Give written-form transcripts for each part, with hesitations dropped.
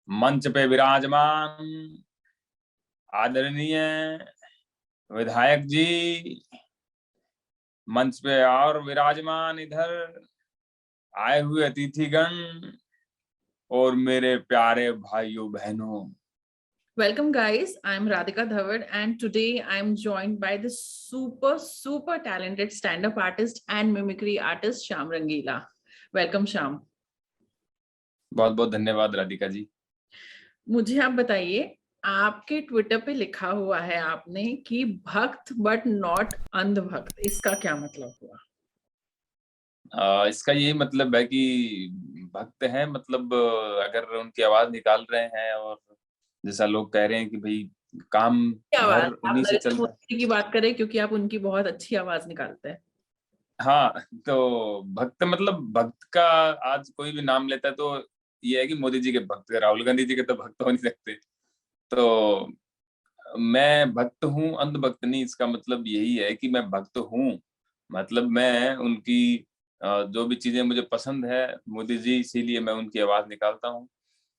मंच पे विराजमान आदरणीय विधायक जी, मंच पे और विराजमान इधर आए हुए अतिथिगण और मेरे प्यारे भाइयों बहनों। Welcome, guys. I'm Radhika Dhawad, and today I'm joined by the super talented stand-up artist and mimicry artist Shyam Rangila. Welcome, Shyam. बहुत बहुत धन्यवाद राधिका जी। मुझे आप बताइए, आपके ट्विटर पे लिखा हुआ है आपने कि भक्त बट नॉट अंधभक्त, इसका क्या मतलब हुआ? इसका यही मतलब है कि भक्त हैं, मतलब अगर उनकी आवाज निकाल रहे हैं और जैसा लोग कह रहे हैं कि भाई काम क्या घर आवाज? आप उन्हीं से नरेंद्र चल रहा है। मोदी की बात करें क्योंकि आप उनकी बहुत अच्छी आवाज निकालते हैं। हाँ, तो भक्त मतलब भक्त का आज कोई भी नाम लेता है तो ये है कि मोदी जी के भक्त, राहुल गांधी जी के तो भक्त हो नहीं सकते। तो मैं भक्त हूँ, अंधभक्त नहीं। इसका मतलब यही है कि मैं भक्त हूँ, मतलब मैं उनकी जो भी चीजें मुझे पसंद है मोदी जी, इसीलिए मैं उनकी आवाज निकालता हूँ।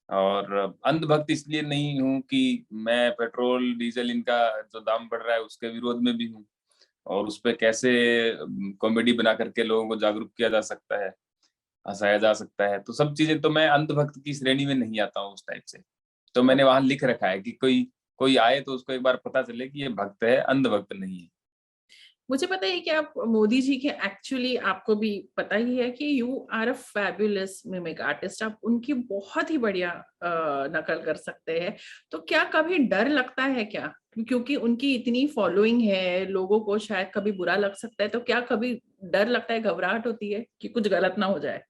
और अंधभक्त इसलिए नहीं हूँ कि मैं पेट्रोल डीजल इनका जो दाम बढ़ रहा है उसके विरोध में भी हूँ, और उस पे कैसे कॉमेडी बना करके लोगों को जागरूक किया जा सकता है, हंसाया जा सकता है, तो सब चीजें, तो मैं अंधभक्त की श्रेणी में नहीं आता हूँ उस टाइप से। तो मैंने वहां लिख रखा है कि कोई कोई आए तो उसको एक बार पता चले कि ये भक्त है, अंधभक्त नहीं है। मुझे पता है कि आप मोदी जी के एक्चुअली आपको भी पता ही है कि you are a fabulous mimic artist, आप उनकी बहुत ही बढ़िया नकल कर सकते हैं। तो क्या कभी डर लगता है क्या, क्योंकि उनकी इतनी फॉलोइंग है, लोगों को शायद कभी बुरा लग सकता है, तो क्या कभी डर लगता है, घबराहट होती है कि कुछ गलत ना हो जाए?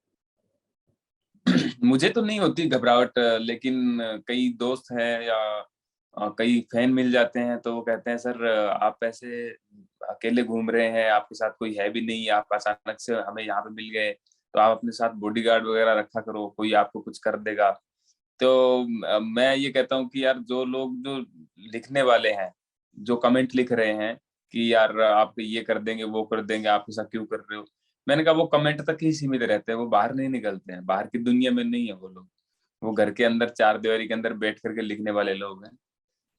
मुझे तो नहीं होती घबराहट, लेकिन कई दोस्त हैं या कई फैन मिल जाते हैं तो वो कहते हैं सर आप ऐसे अकेले घूम रहे हैं, आपके साथ कोई है भी नहीं, आप अचानक से हमें यहाँ पे मिल गए, तो आप अपने साथ बॉडीगार्ड वगैरह रखा करो, कोई आपको कुछ कर देगा। तो मैं ये कहता हूँ कि यार जो लोग जो लिखने वाले हैं, जो कमेंट लिख रहे हैं कि यार आप ये कर देंगे वो कर देंगे, आप ऐसा क्यों कर रहे हो, मैंने कहा वो कमेंट तक ही सीमित रहते हैं, वो बाहर नहीं निकलते हैं, बाहर की दुनिया में नहीं है वो लोग। वो घर के अंदर चार दीवारी के अंदर बैठ करके लिखने वाले लोग हैं।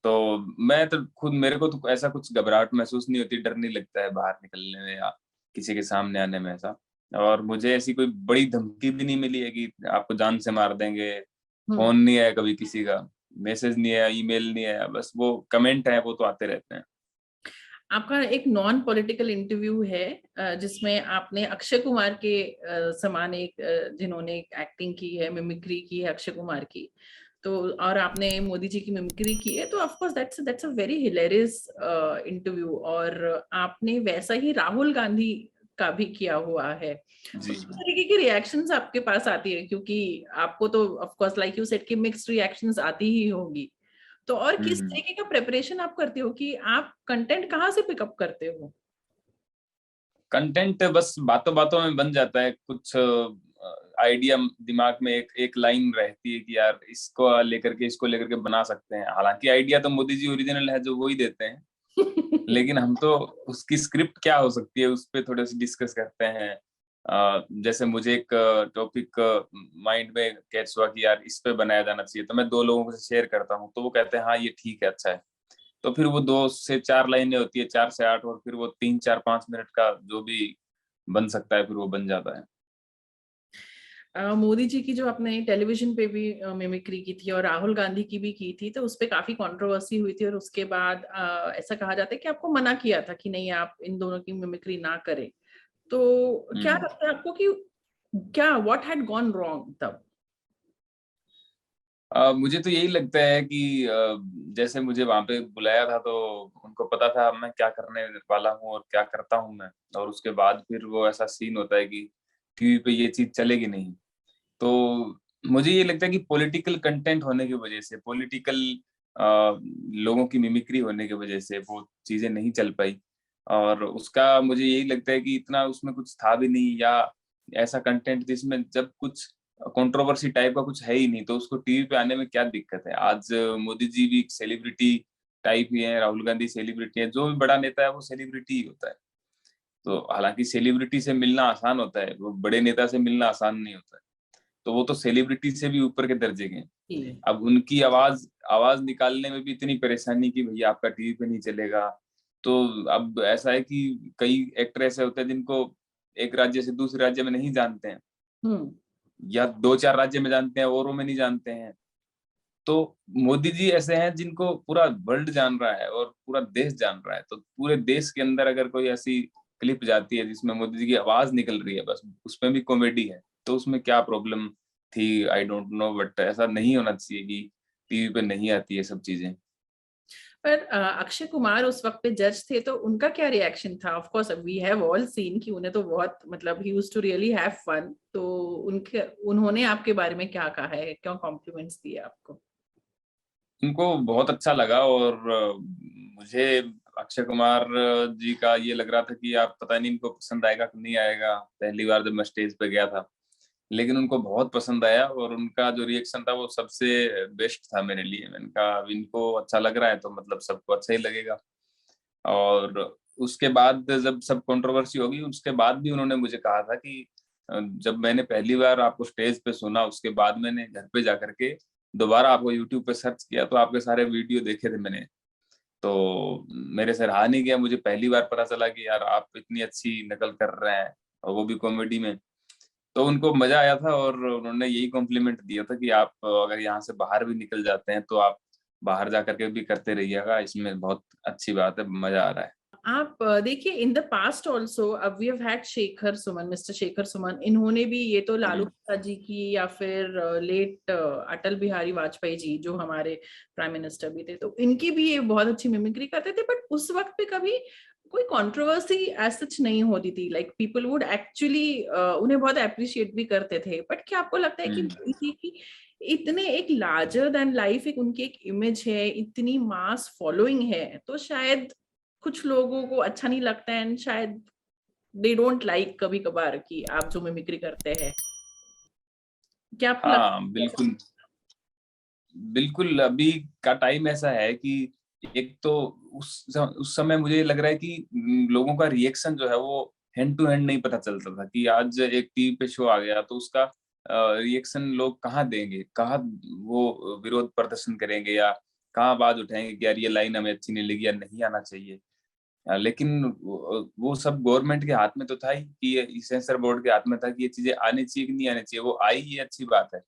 तो मैं तो खुद, मेरे को तो ऐसा कुछ घबराहट महसूस नहीं होती, डर नहीं लगता है बाहर निकलने में या किसी के सामने आने में ऐसा। और मुझे ऐसी कोई बड़ी धमकी भी नहीं मिली है कि आपको जान से मार देंगे। हम्म। फोन नहीं आया कभी किसी का, मैसेज नहीं आया, ईमेल नहीं आया, बस वो कमेंट है वो तो आते रहते हैं। आपका एक नॉन पॉलिटिकल इंटरव्यू है जिसमें आपने अक्षय कुमार के समान एक जिन्होंने एक्टिंग की है, मिमिक्री की है अक्षय कुमार की, तो और आपने मोदी जी की मिमिक्री की है, तो of course that's a very hilarious interview. और आपने वैसा ही राहुल गांधी का भी किया हुआ है। जी उस जी। तरीके की रिएक्शंस आपके पास आती है, क्योंकि आपको तो of course like you said कि मिक्स्ड रिएक्शंस आती ही होंगी। तो और किस हम्म। तरीके का प्रिपरेशन आप करते हो, कि आप कंटेंट कहाँ से पिकअप करते हो? कंटेंट बस बातों बातों में बन जाता है, कुछ आइडिया दिमाग में एक एक लाइन रहती है कि यार इसको लेकर के बना सकते हैं। हालांकि आइडिया तो मोदी जी ओरिजिनल है जो वो ही देते हैं, लेकिन हम तो उसकी स्क्रिप्ट क्या हो सकती है उस पे थोड़े से डिस्कस करते हैं। जैसे मुझे एक टॉपिक माइंड में कैच हुआ कि यार इस पे बनाया जाना चाहिए, तो मैं दो लोगों से शेयर करता हूँ तो वो कहते हैं हाँ ये ठीक है, अच्छा है। तो फिर वो 2 से 4 लाइनें होती है, 4 से 8, और फिर वो 3 4 5 मिनट का जो भी बन सकता है फिर वो बन जाता है। मोदी जी की जो आपने टेलीविजन पे भी मिमिक्री की थी और राहुल गांधी की भी की थी, तो उस पे काफी कंट्रोवर्सी हुई थी, और उसके बाद ऐसा कहा जाता है कि आपको मना किया था कि नहीं, आप इन दोनों की मिमिक्री ना करें। तो क्या हम्म। लगता है आपको कि क्या व्हाट हैड गॉन रॉन्ग तब? मुझे तो यही लगता है कि जैसे मुझे वहां पे बुलाया था तो उनको पता था मैं क्या करने वाला हूँ और क्या करता हूँ मैं, और उसके बाद फिर वो ऐसा सीन होता है कि टीवी पे ये चीज चलेगी नहीं। तो मुझे ये लगता है कि पॉलिटिकल कंटेंट होने की वजह से, पॉलिटिकल लोगों की मिमिक्री होने की वजह से वो चीजें नहीं चल पाई। और उसका मुझे यही लगता है कि इतना उसमें कुछ था भी नहीं, या ऐसा कंटेंट जिसमें जब कुछ कंट्रोवर्सी टाइप का कुछ है ही नहीं तो उसको टीवी पे आने में क्या दिक्कत है। आज मोदी जी भी सेलिब्रिटी टाइप ही है, राहुल गांधी सेलिब्रिटी है, जो भी बड़ा नेता है वो सेलिब्रिटी ही होता है। तो हालांकि सेलिब्रिटी से मिलना आसान होता है, वो बड़े नेता से मिलना आसान नहीं होता है। तो वो तो सेलिब्रिटी से भी ऊपर के दर्जे के हैं। जी। अब उनकी आवाज निकालने में भी इतनी परेशानी कि भैया आपका टीवी पे नहीं चलेगा। तो अब ऐसा है कि कई एक्टर ऐसे होते हैं जिनको एक राज्य से दूसरे राज्य में नहीं जानते हैं, हम्म। या 2-4 राज्य में जानते हैं, औरों में नहीं जानते हैं। तो मोदी जी ऐसे हैं जिनको पूरा वर्ल्ड जान रहा है और पूरा देश जान रहा है। तो पूरे देश के अंदर अगर कोई ऐसी क्लिप जाती है जिसमें मोदी जी की आवाज निकल रही है, बस उसमें भी कॉमेडी है, तो उसमें क्या प्रॉब्लम थी, आई डोंट नो, बट ऐसा नहीं होना चाहिए कि टीवी पे नहीं आती है सब चीजें। पर अक्षय कुमार उस वक्त पे जज थे, तो उनका क्या रिएक्शन था? Of course we have all seen कि उन्हें तो बहुत मतलब ही used to really have fun, तो उनके उन्होंने आपके बारे में क्या कहा है, क्यों कॉम्प्लीमेंट्स दिए आपको? उनको बहुत अच्छा लगा, और मुझे अक्षय कुमार जी का ये लग रहा था कि आप पता नहीं इनको पसंद आएगा कि नहीं आएगा, पहली बार जब मैं स्टेज पे गया था। लेकिन उनको बहुत पसंद आया, और उनका जो रिएक्शन था वो सबसे बेस्ट था मेरे लिए। मैंने कहा अब इनको अच्छा लग रहा है तो मतलब सबको अच्छा ही लगेगा। और उसके बाद जब सब कंट्रोवर्सी होगी, उसके बाद भी उन्होंने मुझे कहा था कि जब मैंने पहली बार आपको स्टेज पे सुना, उसके बाद मैंने घर पे जाकर के दोबारा आपको यूट्यूब पे सर्च किया, तो आपके सारे वीडियो देखे थे मैंने। तो मेरे से रहा नहीं गया, मुझे पहली बार पता चला कि यार आप इतनी अच्छी नकल कर रहे हैं, और वो भी कॉमेडी में। तो उनको मजा आया था, और उन्होंने यही कॉम्प्लीमेंट दिया था कि आप अगर यहाँ से बाहर भी निकल जाते हैं तो आप बाहर जाकर के भी करते रहिएगा, इसमें बहुत अच्छी बात है, मजा आ रहा है। आप देखिए, इन द पास्ट ऑल्सो अब we have had Shekhar Suman, mister Shekhar Suman, इन्होंने भी, ये तो लालू हम्म। प्रसाद जी की या फिर लेट अटल बिहारी वाजपेयी जी जो हमारे प्राइम मिनिस्टर भी थे, तो इनकी भी ये बहुत अच्छी मिमिक्री करते थे। बट उस वक्त पे कभी कोई कंट्रोवर्सी एज सच नहीं होती थी, लाइक पीपल वुड एक्चुअली उन्हें बहुत अप्रिशिएट भी करते थे। बट क्या आपको लगता है कि हम्म। मोदी जी की इतने एक लार्जर देन लाइफ एक उनकी एक इमेज है, इतनी मास फॉलोइंग है, तो शायद कुछ लोगों को अच्छा नहीं लगता है, एंड शायद दे डोंट लाइक कभी कभार कि आप जो मिमिक्री करते हैं? क्या आपको लगता हाँ है ऐसा? बिल्कुल। बिल्कुल, अभी का टाइम ऐसा है कि एक तो उस समय मुझे लग रहा है कि लोगों का रिएक्शन जो है वो हैंड टू हैंड नहीं पता चलता था, कि आज एक टीवी पे शो आ गया तो उसका रिएक्शन लोग कहाँ देंगे, कहाँ वो विरोध प्रदर्शन करेंगे, या कहाँ आवाज उठाएंगे कि यार ये लाइन हमें अच्छी नहीं लगी या नहीं आना चाहिए। लेकिन वो सब गवर्नमेंट के हाथ में तो था ही, कि ये सेंसर बोर्ड के हाथ में था कि ये चीजें आनी चाहिए कि नहीं आनी चाहिए। वो आई, ये अच्छी बात है।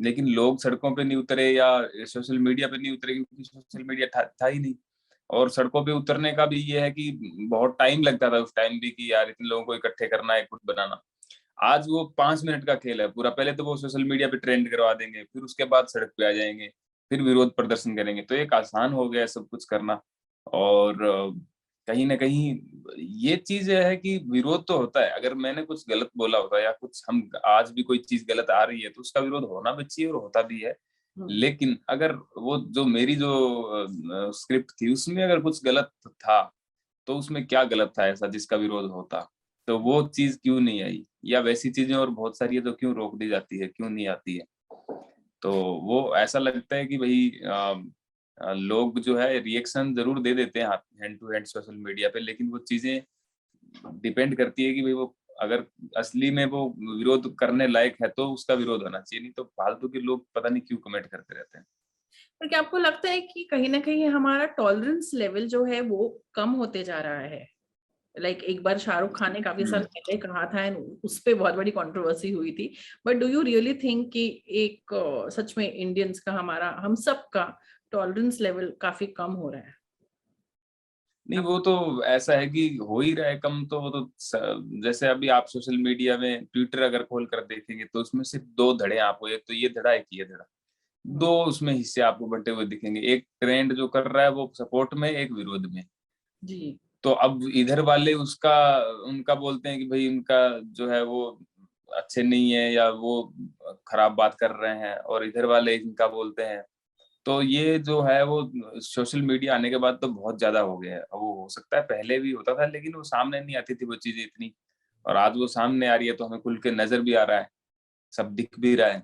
लेकिन लोग सड़कों पे नहीं उतरे या सोशल मीडिया पे नहीं उतरे, क्योंकि सोशल मीडिया था ही नहीं। और सड़कों पे उतरने का भी ये है कि बहुत टाइम लगता था उस टाइम भी, कि यार इतने लोगों को इकट्ठे करना है, कुछ बनाना। आज वो 5 मिनट का खेल है पूरा। पहले तो वो सोशल मीडिया पे ट्रेंड करवा देंगे, फिर उसके बाद सड़क पे आ जाएंगे, फिर विरोध प्रदर्शन करेंगे, तो एक आसान हो गया है सब कुछ करना। और कहीं ना कहीं ये चीज है कि विरोध तो होता है, अगर मैंने कुछ गलत बोला होता या कुछ हम आज भी कोई चीज गलत आ रही है तो उसका विरोध होना भी चाहिए, और होता भी है। हम्म। लेकिन अगर वो जो मेरी जो स्क्रिप्ट थी उसमें अगर कुछ गलत था, तो उसमें क्या गलत था ऐसा जिसका विरोध होता? तो वो चीज क्यों नहीं आई, या वैसी चीजें और बहुत सारी है तो क्यों रोक दी जाती है, क्यों नहीं आती है? तो वो ऐसा लगता है कि भाई लोग जो है रिएक्शन जरूर दे देते हैं hand to hand social media पे, लेकिन वो चीजें डिपेंड करती है कि भाई वो अगर असली में वो विरोध करने लायक है तो उसका विरोध होना चाहिए, नहीं तो फालतू के लोग पता नहीं क्यों कमेंट करते रहते हैं। पर क्या आपको लगता है कि कहीं ना कहीं हमारा टॉलरेंस लेवल जो है वो कम होते जा रहा है? लाइक एक बार शाहरुख खान ने काफी साल हम्म। पहले कहा था, एंड उस पे बहुत बड़ी कंट्रोवर्सी हुई थी। But do you really think कि एक सच में इंडियंस का, हमारा, हम सब का टॉलरेंस लेवल काफी कम हो रहा है? नहीं, वो तो ऐसा है कि हो ही रहा है कम, तो वो तो जैसे अभी आप सोशल मीडिया में ट्विटर अगर खोल कर देखेंगे तो उसमें सिर्फ दो धड़े आपको, एक तो ये धड़ा, एक ये धड़ा, हम्म। दो उसमें हिस्से आपको बंटे हुए दिखेंगे। एक ट्रेंड जो कर रहा है वो सपोर्ट में, एक विरोध में। जी। तो अब इधर वाले उसका उनका बोलते हैं कि भाई उनका जो है वो अच्छे नहीं है, या वो खराब बात कर रहे हैं, और इधर वाले इनका बोलते हैं। तो ये जो है वो सोशल मीडिया आने के बाद तो बहुत ज्यादा हो गया है। अब वो हो सकता है पहले भी होता था, लेकिन वो सामने नहीं आती थी वो चीजें इतनी, और आज वो सामने आ रही है तो हमें खुल के नजर भी आ रहा है, सब दिख भी रहा है।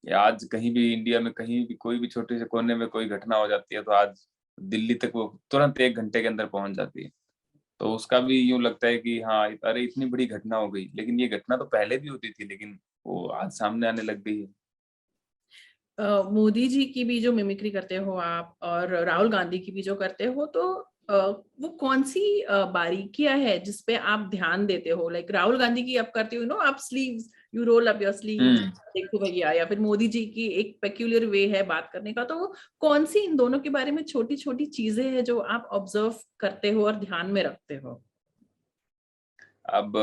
या आज कहीं भी इंडिया में कहीं भी कोई भी छोटे से कोने में कोई घटना हो जाती है तो आज दिल्ली तक वो तुरंत 1 घंटे के अंदर पहुंच जाती है। तो उसका भी यूं लगता है कि हाँ, अरे इतनी बड़ी घटना हो गई, लेकिन ये घटना तो पहले भी होती थी, लेकिन वो आज सामने आने लग गई है। मोदी जी की भी जो मिमिक्री करते हो आप और राहुल गांधी की भी जो करते हो, तो वो कौन सी बारीकियां है जिसपे आप ध्यान देते हो? लाइक राहुल गांधी की आप करते हो नो, आप sleeves, you roll up your sleeves, hmm. देखो भैया, या फिर मोदी जी की एक पेक्यूलियर वे है बात करने का, तो वो कौन सी इन दोनों के बारे में छोटी छोटी चीजें हैं जो आप ऑब्जर्व करते हो और ध्यान में रखते हो? अब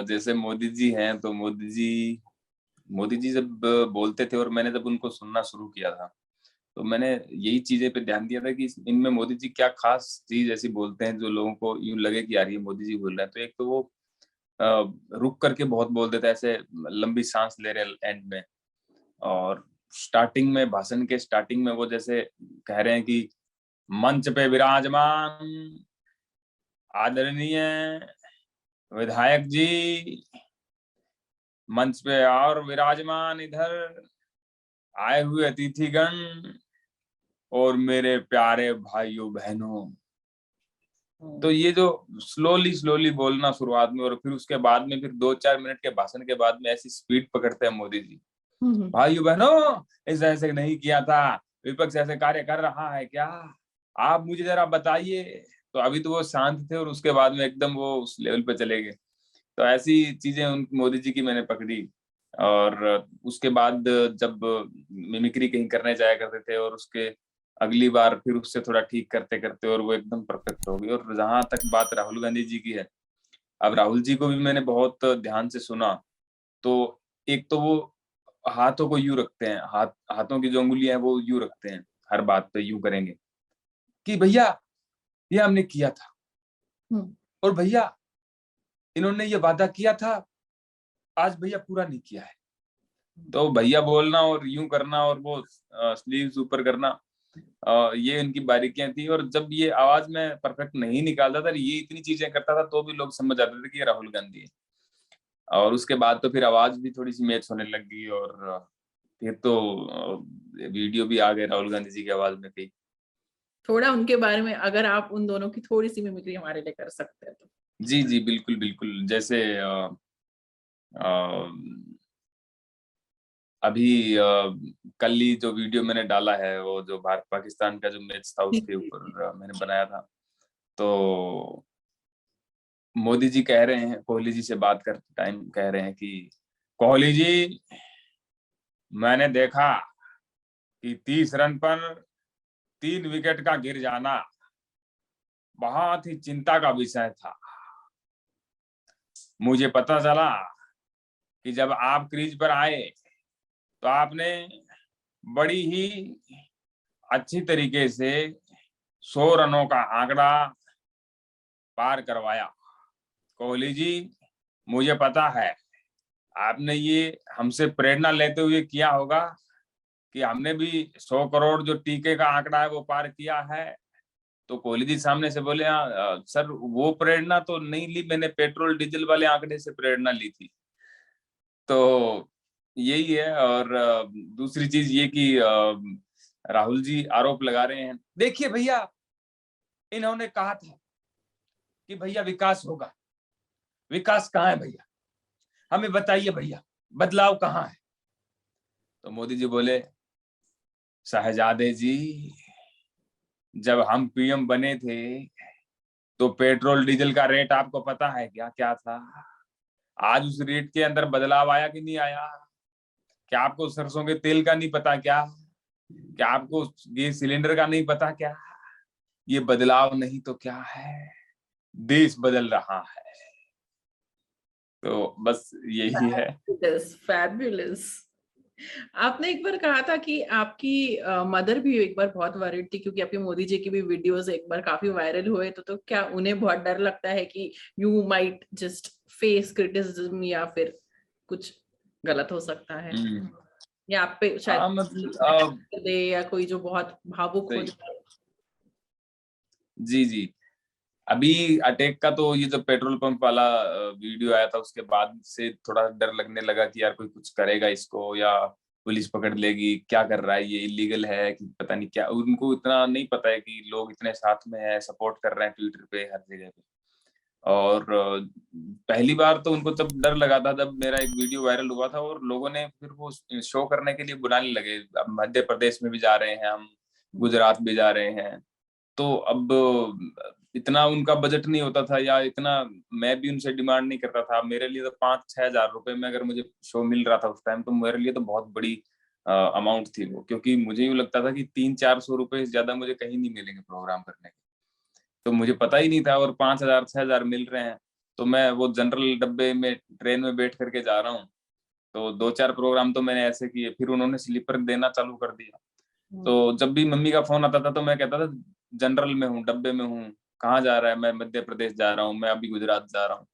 जैसे मोदी जी हैं, तो मोदी जी जब बोलते थे और मैंने जब उनको सुनना शुरू किया था, तो मैंने यही चीजें पे ध्यान दिया था कि इनमें मोदी जी क्या खास चीज ऐसी बोलते हैं जो लोगों को यूं लगे कि यार ये मोदी जी बोल रहे हैं। तो एक तो वो अ, रुक करके बहुत बोल देता है, ऐसे लंबी सांस ले रहे एंड में। और स्टार्टिंग में, भाषण के स्टार्टिंग में वो जैसे कह रहे हैं कि मंच पे विराजमान आदरणीय विधायक जी, मंच पे और विराजमान इधर आए हुए अतिथिगण और मेरे प्यारे भाइयों बहनों। तो ये जो स्लोली स्लोली बोलना शुरुआत में, और फिर उसके बाद में फिर 2-4 मिनट के भाषण के बाद में ऐसी स्पीड पकड़ते हैं मोदी जी। भाइयों बहनों, ऐसे ऐसे नहीं किया था, विपक्ष ऐसे कार्य कर रहा है क्या, आप मुझे जरा बताइए। तो अभी तो वो शांत थे और उसके बाद में एकदम वो उस लेवल पे चले गए। तो ऐसी चीजें उन मोदी जी की मैंने पकड़ी। और उसके बाद जब मिमिक्री कहीं करने जाया करते थे, और उसके अगली बार फिर उससे थोड़ा ठीक करते करते और वो एकदम परफेक्ट हो गई। और जहां तक बात राहुल गांधी जी की है, अब राहुल जी को भी मैंने बहुत ध्यान से सुना। तो एक तो वो हाथों को यूं रखते हैं, हाथों की जो उंगलियां हैं वो यूं रखते हैं, हर बात पे यूं करेंगे कि भैया ये हमने किया था, और भैया इन्होंने ये वादा किया था, आज भैया पूरा नहीं किया है। तो भैया बोलना और यूं करना और वो स्लीव्स ऊपर करना, ये इनकी बारीकियां थी। और जब ये आवाज में परफेक्ट नहीं निकालता था, ये इतनी चीजें करता था, तो भी लोग समझ जाते थे कि ये राहुल गांधी है। और उसके बाद तो फिर आवाज भी थोड़ी सी मैच होने लग गई, और फिर तो वीडियो भी आ गए राहुल गांधी जी की आवाज में कई। थोड़ा उनके बारे में अगर आप उन दोनों की थोड़ी सी मिमिक्री हमारे लिए कर सकते हैं तो। जी जी, बिल्कुल बिल्कुल। जैसे अ, अभी कल ही जो वीडियो मैंने डाला है, वो जो भारत पाकिस्तान का जो मैच था उसके ऊपर मैंने बनाया था। तो मोदी जी कह रहे हैं, कोहली जी से बात करते टाइम कह रहे हैं कि कोहली जी, मैंने देखा कि 30 रन पर 3 विकेट का गिर जाना बहुत ही चिंता का विषय था। मुझे पता चला कि जब आप क्रीज पर आए तो आपने बड़ी ही अच्छी तरीके से 100 रनों का आंकड़ा पार करवाया। कोहली जी, मुझे पता है आपने ये हमसे प्रेरणा लेते हुए किया होगा कि हमने भी 100 करोड़ जो टीके का आंकड़ा है वो पार किया है। तो कोहली जी सामने से बोले, सर वो प्रेरणा तो नहीं ली, मैंने पेट्रोल डीजल वाले आंकड़े से प्रेरणा ली थी। तो यही है। और दूसरी चीज ये कि राहुल जी आरोप लगा रहे हैं। देखिए भैया, इन्होंने कहा था कि भैया विकास होगा, विकास कहाँ है भैया, हमें बताइए भैया, बदलाव कहाँ है। तो मोदी जी बोले, शहजादे जी, जब हम पीएम बने थे तो पेट्रोल डीजल का रेट आपको पता है क्या क्या था? आज उस रेट के अंदर बदलाव आया कि नहीं आया? क्या आपको सरसों के तेल का नहीं पता क्या? क्या आपको गैस सिलेंडर का नहीं पता क्या? ये बदलाव नहीं तो क्या है, देश बदल रहा है। तो बस यही है। फैबुलस। आपने एक बार कहा था कि आपकी मदर भी एक बार बहुत वरिड थी, क्योंकि आपके मोदी जी की भी वीडियोस एक बार काफी वायरल हुए, तो क्या उन्हें बहुत डर लगता है कि you might just face criticism, या फिर कुछ गलत हो सकता है, या आप पे शायद मतलब दे, या कोई जो बहुत भावुक हो सही। जाए? जी जी। अभी अटैक का तो ये जो पेट्रोल पंप वाला वीडियो आया था, उसके बाद से थोड़ा डर लगने लगा कि यार कोई कुछ करेगा इसको, या पुलिस पकड़ लेगी, क्या कर रहा है ये, इलीगल है कि पता नहीं क्या। उनको इतना नहीं पता है कि लोग इतने साथ में है, सपोर्ट कर रहे हैं ट्विटर पे, हर जगह पे। और पहली बार तो उनको तब डर लगा था जब मेरा एक वीडियो वायरल हुआ था, और लोगों ने फिर वो शो करने के लिए बुलाने लगे, अब मध्य प्रदेश में भी जा रहे हैं हम, गुजरात भी जा रहे हैं। तो अब इतना उनका बजट नहीं होता था, या इतना मैं भी उनसे डिमांड नहीं करता था। मेरे लिए तो 5-6 हज़ार रुपए में अगर मुझे शो मिल रहा था उस टाइम, तो मेरे लिए तो बहुत बड़ी अमाउंट थी वो, क्योंकि मुझे यूँ लगता था कि 300-400 रुपए से ज्यादा मुझे कहीं नहीं मिलेंगे प्रोग्राम करने के। तो मुझे पता ही नहीं था, और 5,000-6,000 मिल रहे हैं। तो मैं वो जनरल डब्बे में ट्रेन में बैठ करके जा रहा हूँ। तो 2-4 प्रोग्राम तो मैंने ऐसे किए, फिर उन्होंने स्लीपर देना चालू कर दिया। तो जब भी मम्मी का फोन आता था तो मैं कहता था जनरल में हूँ, डब्बे में हूँ, कहाँ जा रहा है? मैं मध्य प्रदेश जा रहा हूँ, मैं अभी गुजरात जा रहा हूँ।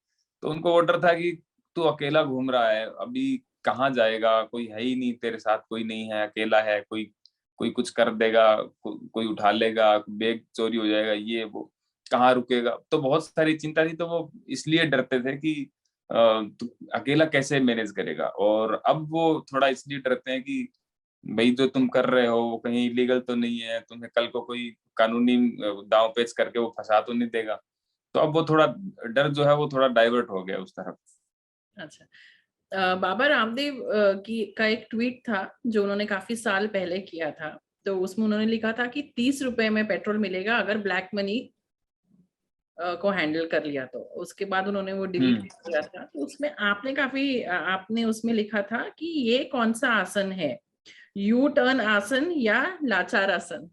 तो उनको ऑर्डर था कि तू अकेला घूम रहा है, अभी कहाँ जाएगा? कोई है ही नहीं तेरे साथ, कोई नहीं है, अकेला है, कोई कोई कुछ कर देगा, कोई उठा लेगा, बैग चोरी हो जाएगा, ये वो, कहाँ रुकेगा? तो बहुत सारी चिंता थी, तो वो इसलिए डरते थे कि तू अकेला कैसे मैनेज करेगा। और अब वो थोड़ा इसलिए डरते हैं कि भाई जो तुम कर रहे हो वो कहीं इलीगल तो नहीं है, तुम्हें कल को कोई कानूनी दांव पेच करके वो फंसा तो नहीं देगा। तो अब वो थोड़ा डर जो है वो थोड़ा डाइवर्ट हो गया उस तरफ। अच्छा। बाबा रामदेव की का एक ट्वीट था जो उन्होंने काफी साल पहले किया था। तो उसमें उन्होंने लिखा था कि 30 रुपए में पेट्रोल मिलेगा अगर ब्लैक मनी को हैंडल कर लिया। तो उसके बाद उन्होंने वो डिलीट हम्म। किया था। तो उसमें आपने आपने उसमें लिखा था कि ये कौन सा आसन है, यू टर्न आसन या लाचार आसन?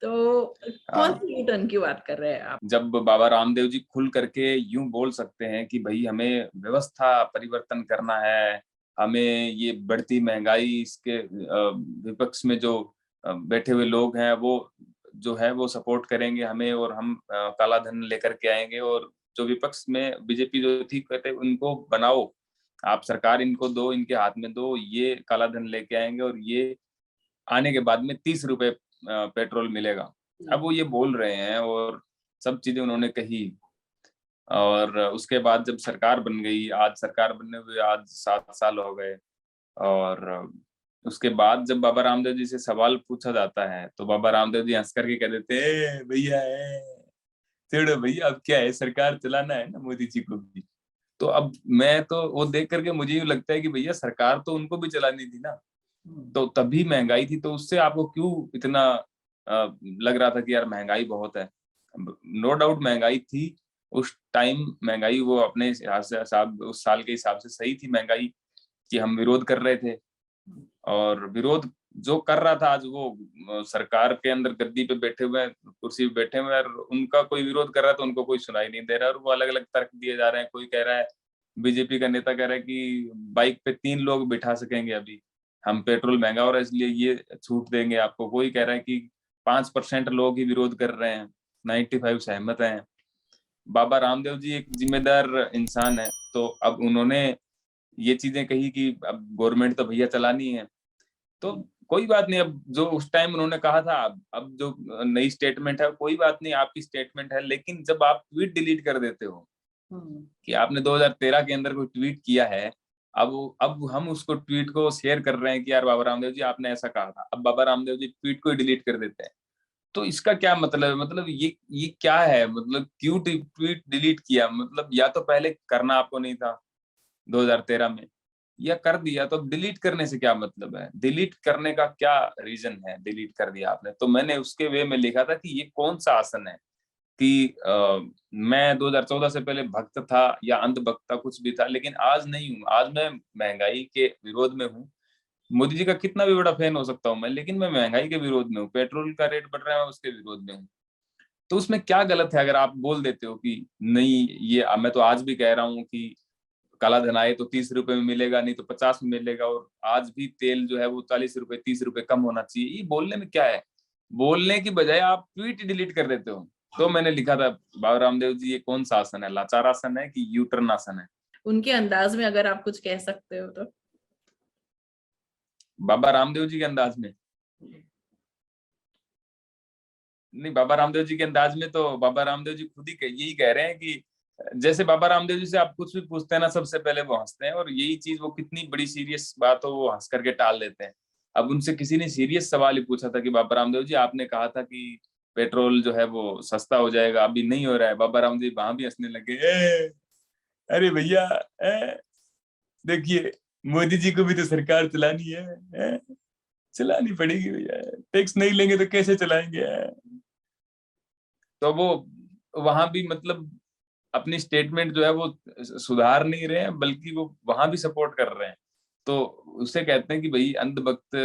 तो कौन हाँ, सी यू टर्न की बात कर रहे हैं आप? जब बाबा रामदेव जी खुल करके यूं बोल सकते हैं कि भाई हमें व्यवस्था परिवर्तन करना है, हमें ये बढ़ती महंगाई, इसके विपक्ष में जो बैठे हुए लोग हैं वो जो है वो सपोर्ट करेंगे हमें, और हम काला धन लेकर के आएंगे, और जो विपक्ष में बीजेपी जो थी कहते उनको बनाओ, आप सरकार इनको दो, इनके हाथ में दो, ये काला धन लेके आएंगे, और ये आने के बाद में 30 रुपए पेट्रोल मिलेगा। अब वो ये बोल रहे हैं, और सब चीजें उन्होंने कही। और उसके बाद जब सरकार बन गई, आज सरकार बनने हुए आज 7 साल हो गए, और उसके बाद जब बाबा रामदेव जी से सवाल पूछा जाता है तो बाबा रामदेव जी हंस करके कह देते हैं, भैया है, छोड़ो भैया, अब क्या है, सरकार चलाना है ना मोदी जी को भी। तो अब मैं तो वो देख करके मुझे यूं लगता है कि भैया सरकार तो उनको भी चलानी थी ना। तो तभी महंगाई थी, तो उससे आपको क्यों इतना लग रहा था कि यार महंगाई बहुत है? नो डाउट महंगाई थी उस टाइम, महंगाई वो अपने हिसाब उस साल के हिसाब से सही थी महंगाई, कि हम विरोध कर रहे थे। और विरोध जो कर रहा था आज वो सरकार के अंदर गद्दी पे बैठे हुए हैं, कुर्सी पे बैठे हुए हैं, और उनका कोई विरोध कर रहा है तो उनको कोई सुनाई नहीं दे रहा है, और वो अलग अलग तर्क दिए जा रहे हैं। कोई कह रहा है, बीजेपी का नेता कह रहा है कि बाइक पे 3 लोग बिठा सकेंगे अभी, हम पेट्रोल महंगा हो रहा है इसलिए ये छूट देंगे आपको। कोई कह रहा है कि 5% लोग ही विरोध कर रहे हैं, 95 सहमत हैं। बाबा रामदेव जी एक जिम्मेदार इंसान है, तो अब उन्होंने ये चीजें कही कि अब गवर्नमेंट तो भैया चलानी है। तो कोई बात नहीं, अब जो उस टाइम उन्होंने कहा था, अब जो नई स्टेटमेंट है कोई बात नहीं, आपकी स्टेटमेंट है, लेकिन जब आप ट्वीट डिलीट कर देते हो कि आपने 2013 के अंदर कोई ट्वीट किया है, अब हम उसको ट्वीट को शेयर कर रहे हैं कि यार बाबा रामदेव जी आपने ऐसा कहा था, अब बाबा रामदेव जी ट्वीट को ही डिलीट कर देते हैं। तो इसका क्या मतलब है? मतलब ये क्या है? मतलब क्यों ट्वीट डिलीट किया? मतलब या तो पहले करना आपको नहीं था 2013 में, या कर दिया, तो अब डिलीट करने से क्या मतलब है? डिलीट करने का क्या रीजन है? डिलीट कर दिया आपने, तो मैंने उसके वे में लिखा था कि ये कौन सा आसन है कि मैं 2014 से पहले भक्त था या अंधभक्त था, कुछ भी था, लेकिन आज नहीं हूँ। आज मैं महंगाई के विरोध में हूँ। मोदी जी का कितना भी बड़ा फैन हो सकता हूँ मैं, लेकिन मैं महंगाई के विरोध में हूँ। पेट्रोल का रेट बढ़ रहा है, मैं उसके विरोध में हूँ। तो उसमें क्या गलत है अगर आप बोल देते हो कि नहीं, ये मैं तो आज भी कह रहा हूँ कि काला धन आए तो 30 रुपए में मिलेगा, नहीं तो 50 में मिलेगा, और आज भी तेल जो है वो 40 रुपए 30 रुपए कम होना चाहिए। ये बोलने में क्या है? बोलने की बजाय आप ट्वीट डिलीट कर देते हो। तो मैंने लिखा था, बाबा रामदेव जी ये कौन सा आसन है? लाचार आसन है कि यू टर्न आसन है? उनके अंदाज में अगर आप कुछ कह सकते हो तो। बाबा रामदेव जी के अंदाज में नहीं, बाबा रामदेव जी के अंदाज में तो बाबा रामदेव जी खुद ही यही कह रहे हैं कि जैसे बाबा रामदेव जी से आप कुछ भी पूछते हैं ना, सबसे पहले वो हंसते हैं, और यही चीज वो कितनी बड़ी सीरियस बात हो वो हंस करके टाल देते हैं। अब उनसे किसी ने सीरियस सवाल ही पूछा था कि बाबा रामदेव जी आपने कहा था कि पेट्रोल जो है वो सस्ता हो जाएगा, अभी नहीं हो रहा है। बाबा रामदेव वहां भी हंसने लगे, अरे भैया, देखिए मोदी जी को भी तो सरकार चलानी है, चलानी पड़ेगी भैया, टैक्स नहीं लेंगे तो कैसे चलाएंगे। तो वो वहां भी मतलब अपनी स्टेटमेंट जो है वो सुधार नहीं रहे हैं, बल्कि वो वहां भी सपोर्ट कर रहे हैं। तो उससे कहते हैं कि भाई अंधभक्त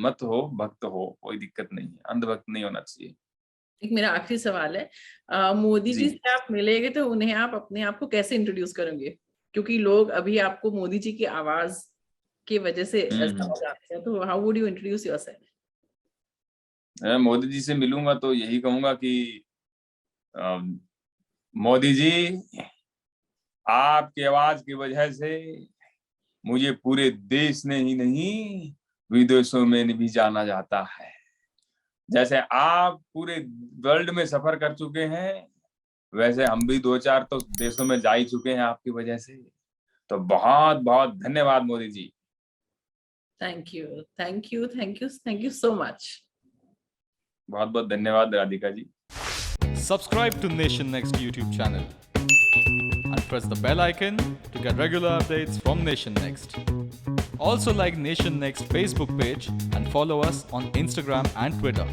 मत हो, भक्त हो, कोई दिक्कत नहीं है, अंधभक्त नहीं होना चाहिए। एक मेरा आखिरी सवाल है, मोदी जी जी। से आप मिलेंगे तो उन्हें आप अपने आप को कैसे इंट्रोड्यूस करोगे? क्योंकि लोग अभी आपको मोदी जी की आवाज की वजह से हम्म। समझ आते हैं, तो how would you introduce yourself? मैं मोदी जी से मिलूंगा तो यही कहूंगा कि अम, मोदी जी, आपकी आवाज की वजह से मुझे पूरे देश में ही नहीं, विदेशों में भी जाना जाता है। जैसे आप पूरे वर्ल्ड में सफर कर चुके हैं, वैसे हम भी 2-4 तो देशों में जा ही चुके हैं आपकी वजह से। तो बहुत बहुत धन्यवाद Modi ji. Thank you, thank you, thank you, thank you so much. बहुत बहुत धन्यवाद Radhika ji. Subscribe to Nation Next YouTube channel and press the bell icon to get regular updates from Nation Next. Also like Nation Next Facebook page and follow us on Instagram and Twitter.